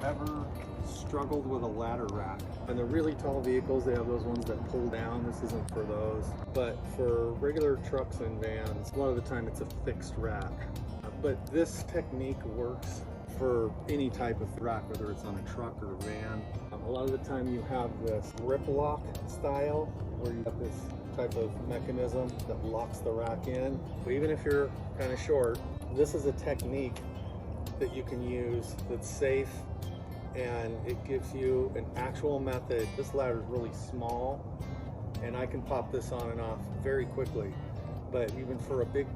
ever struggled with a ladder rack? And the really tall vehicles, they have those ones that pull down. This isn't for those. But for regular trucks and vans, a lot of the time it's a fixed rack. But this technique works for any type of rack, whether it's on a truck or a van. A lot of the time you have this rip lock style, where you have this type of mechanism that locks the rack in. But even if you're kind of short, this is a technique that you can use that's safe, and it gives you an actual method. This ladder is really small and I can pop this on and off very quickly, but even for a big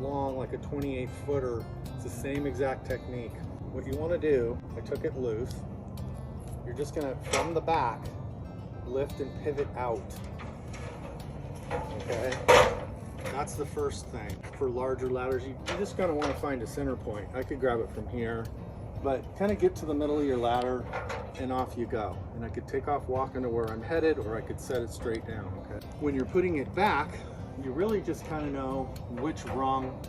long, like a 28 footer, it's the same exact technique. What you want to do, I took it loose, you're just going to, from the back, lift and pivot out. Okay, that's the first thing. For larger ladders, you just kind of want to find a center point. I could grab it from here, but kind of get to the middle of your ladder and off you go. And I could take off walking to where I'm headed, or I could set it straight down. Okay, when you're putting it back, you really just kind of know which rung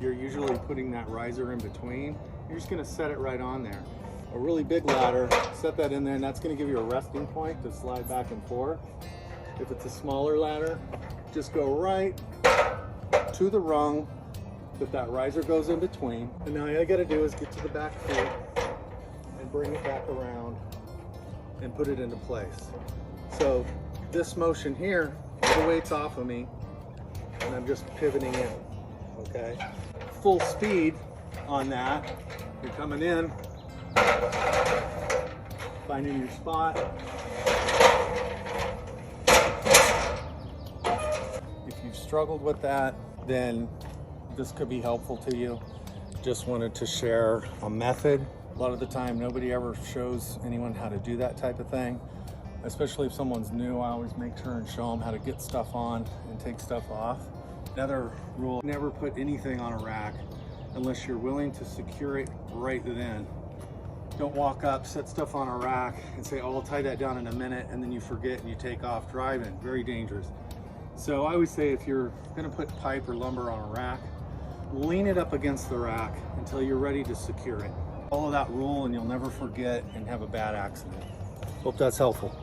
you're usually putting that riser in between. You're just going to set it right on there. A really big ladder, set that in there, and that's going to give you a resting point to slide back and forth. If it's a smaller ladder, just go right to the rung that riser goes in between. And now all you gotta do is get to the back foot and bring it back around and put it into place. So this motion here, the weight's off of me and I'm just pivoting in, okay? Full speed on that. You're coming in, finding your spot. If you've struggled with that, then this could be helpful to you. Just wanted to share a method. A lot of the time, nobody ever shows anyone how to do that type of thing. Especially if someone's new, I always make sure and show them how to get stuff on and take stuff off. Another rule, never put anything on a rack unless you're willing to secure it right then. Don't walk up, set stuff on a rack and say, oh, I'll tie that down in a minute, and then you forget and you take off driving. Very dangerous. So I always say, if you're gonna put pipe or lumber on a rack, lean it up against the rack until you're ready to secure it. Follow that rule and you'll never forget and have a bad accident. Hope that's helpful.